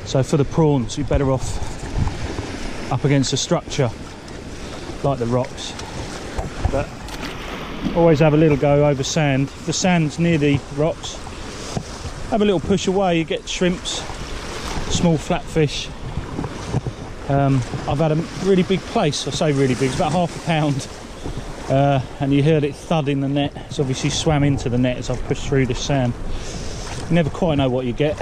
So for the prawns, you're better off up against a structure like the rocks, but always have a little go over sand. If the sand's near the rocks, have a little push away, you get shrimps, small flatfish. I've had a really big place, I say really big, it's about ½ a pound, and you heard it thud in the net. It's obviously swam into the net as I've pushed through the sand. You never quite know what you get.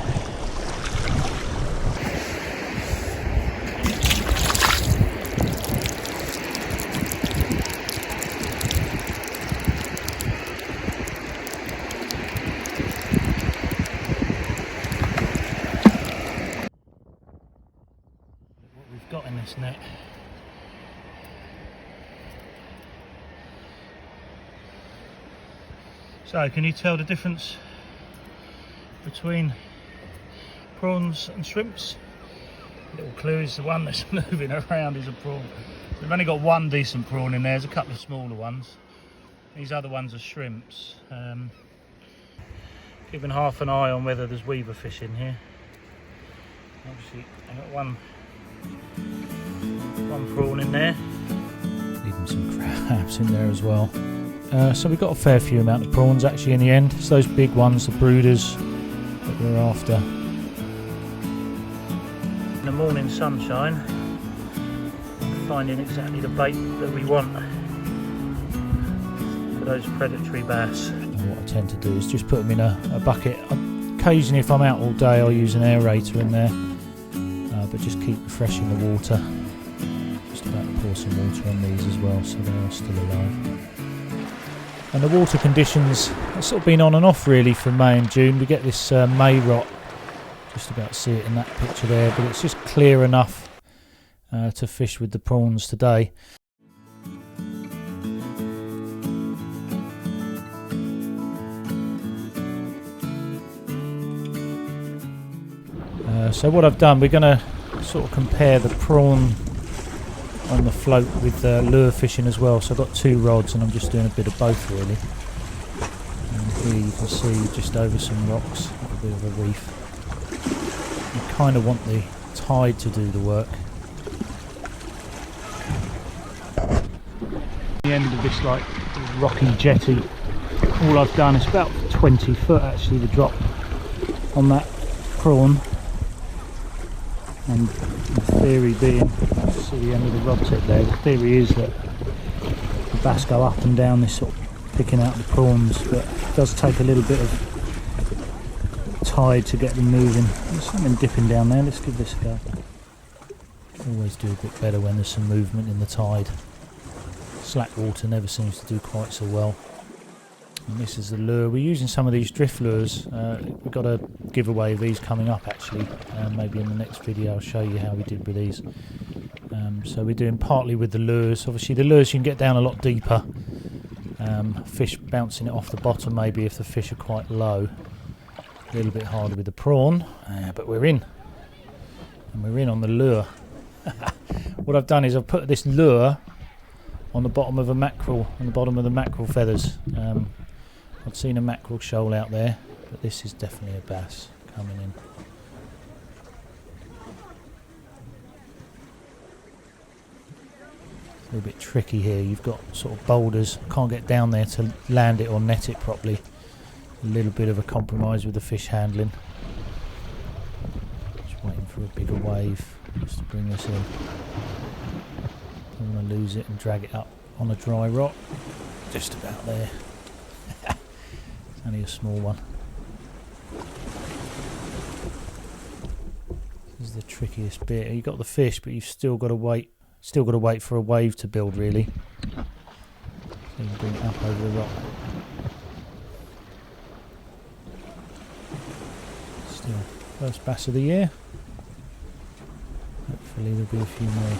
Got in this net. So can you tell the difference between prawns and shrimps? Little clue is the one that's moving around is a prawn. We've only got one decent prawn in there. There's a couple of smaller ones. These other ones are shrimps. Keeping half an eye on whether there's weaver fish in here. Obviously I've got one prawn in there, leaving some crabs in there as well. So we got a fair few amount of prawns actually in the end. It's those big ones, the brooders, that we're after. In the morning sunshine, I'm finding exactly the bait that we want for those predatory bass. And what I tend to do is just put them in a bucket. Occasionally if I'm out all day I'll use an aerator in there. But just keep refreshing the water. Just about to pour some water on these as well, so they are still alive. And the water conditions have sort of been on and off really from May and June. We get this May rot, just about to see it in that picture there, but it's just clear enough to fish with the prawns today. So what I've done, we're going to sort of compare the prawn on the float with lure fishing as well. So I've got two rods and I'm just doing a bit of both really. And here you can see just over some rocks, a bit of a reef. You kind of want the tide to do the work. The end of this like rocky jetty, all I've done is about 20 foot actually the drop on that prawn. And the theory being, see the end of the rod tip there, the theory is that the bass go up and down this sort of picking out the prawns, but it does take a little bit of tide to get them moving. There's something dipping down there, let's give this a go. Always do a bit better when there's some movement in the tide. Slack water never seems to do quite so well. And this is the lure. We're using some of these drift lures. We've got a giveaway of these coming up actually. Maybe in the next video I'll show you how we did with these. So we're doing partly with the lures. Obviously the lures you can get down a lot deeper. Fish bouncing it off the bottom maybe if the fish are quite low. A little bit harder with the prawn, but we're in. And we're in on the lure. What I've done is I've put this lure on the bottom of a mackerel, on the bottom of the mackerel feathers. I've seen a mackerel shoal out there, but this is definitely a bass coming in. It's a little bit tricky here. You've got sort of boulders. Can't get down there to land it or net it properly. A little bit of a compromise with the fish handling. Just waiting for a bigger wave just to bring this in. Don't want to lose it and drag it up on a dry rock. Just about there. It's only a small one. This is the trickiest bit. You've got the fish, but you've still got to wait. Still got to wait for a wave to build, really. So you can bring it up over the rock. Still, first bass of the year. Hopefully there'll be a few more.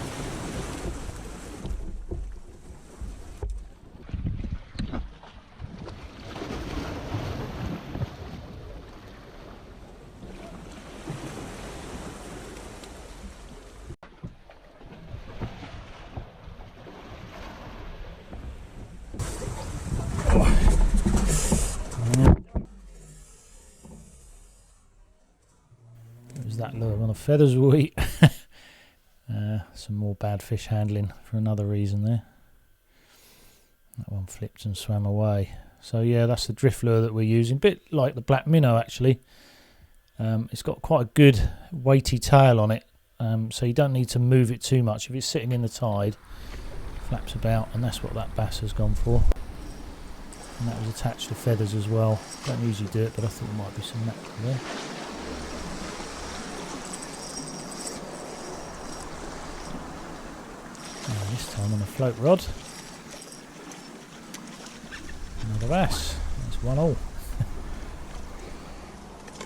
There's that lure on the feathers will eat. Some more bad fish handling for another reason there. That one flipped and swam away. So yeah, that's the drift lure that we're using. Bit like the black minnow actually. It's got quite a good weighty tail on it, so you don't need to move it too much. If it's sitting in the tide, flaps about, and that's what that bass has gone for. And that was attached to feathers as well. Don't usually do it, but I thought there might be some mackerel there. And this time on a float rod. Another bass. That's 1-all.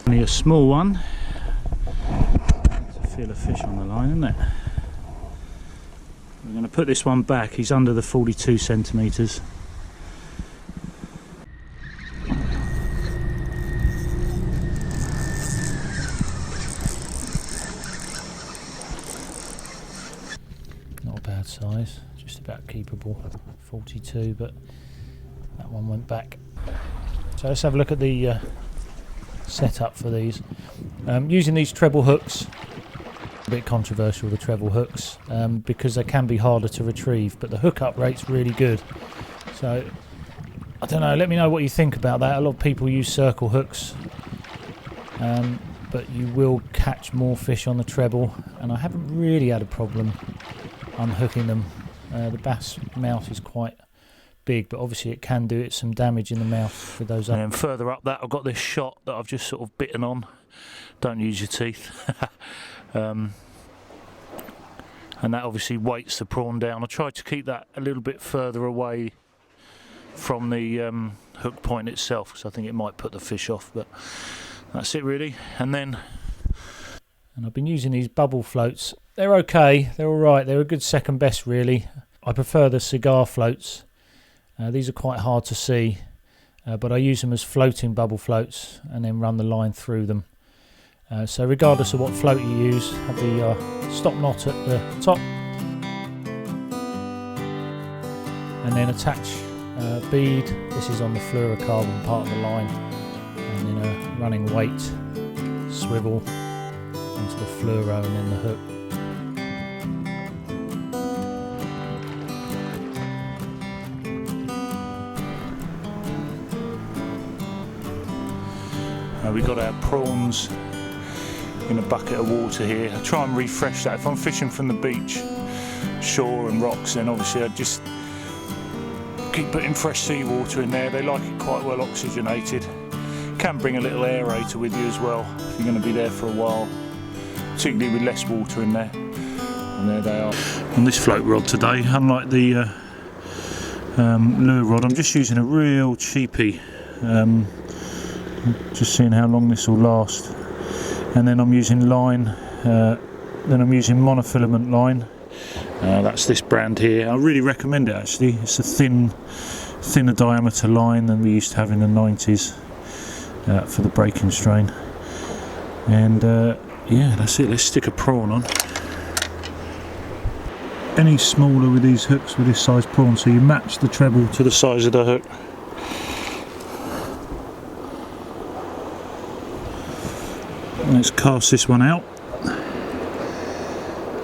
Only a small one. There's a feel of fish on the line, isn't it? We're going to put this one back. He's under the 42 centimetres. Not a bad size, just about keepable. 42, but that one went back. So let's have a look at the setup for these. Using these treble hooks, a bit controversial, the treble hooks, because they can be harder to retrieve, but the hookup rate's really good. So I don't know, let me know what you think about that. A lot of people use circle hooks, but you will catch more fish on the treble, and I haven't really had a problem unhooking them. The bass mouth is quite big, but obviously it can do it some damage in the mouth with those. And further up that, I've got this shot that I've just sort of bitten on. Don't use your teeth. And that obviously weights the prawn down. I tried to keep that a little bit further away from the hook point itself, because I think it might put the fish off, but that's it really. And I've been using these bubble floats. They're okay, they're alright, they're a good second best really. I prefer the cigar floats. These are quite hard to see, but I use them as floating bubble floats and then run the line through them. So regardless of what float you use, have the stop knot at the top, and then attach a bead. This is on the fluorocarbon part of the line, and then a running weight swivel into the fluoro and then the hook. We've got our prawns in a bucket of water here. I try and refresh that. If I'm fishing from the beach, shore and rocks, then obviously I just keep putting fresh seawater in there. They like it quite well oxygenated. Can bring a little aerator with you as well if you're going to be there for a while, particularly with less water in there. And there they are. On this float rod today, unlike the lure rod, I'm just using a real cheapie. Just seeing how long this will last, and then I'm using line, then I'm using monofilament line. That's this brand here. I really recommend it actually. It's a thinner diameter line than we used to have in the 90s for the breaking strain. And yeah, that's it. Let's stick a prawn on. Any smaller with these hooks with this size prawn, so you match the treble to the size of the hook. Let's cast this one out,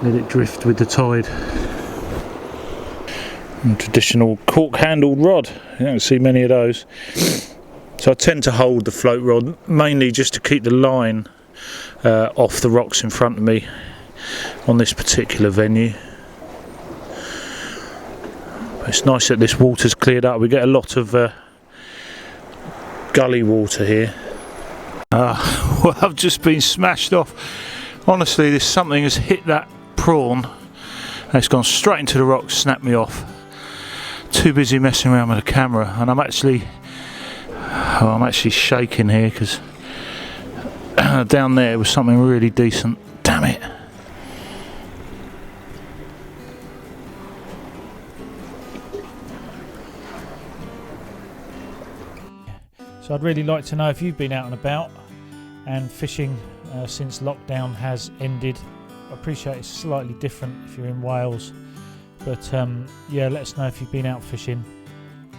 let it drift with the tide. And traditional cork handled rod, you don't see many of those. So I tend to hold the float rod mainly just to keep the line off the rocks in front of me on this particular venue. It's nice that this water's cleared up. We get a lot of gully water here. Well, I've just been smashed off. Honestly, something has hit that prawn and it's gone straight into the rocks, snapped me off. Too busy messing around with the camera, and I'm actually shaking here because down there was something really decent. Damn it. So I'd really like to know if you've been out and about and fishing since lockdown has ended. I appreciate it's slightly different if you're in Wales, but yeah, let us know if you've been out fishing.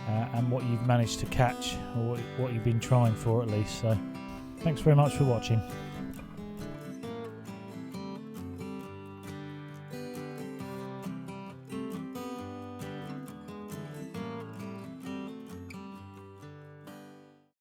and what you've managed to catch, or what you've been trying for at least. So thanks very much for watching.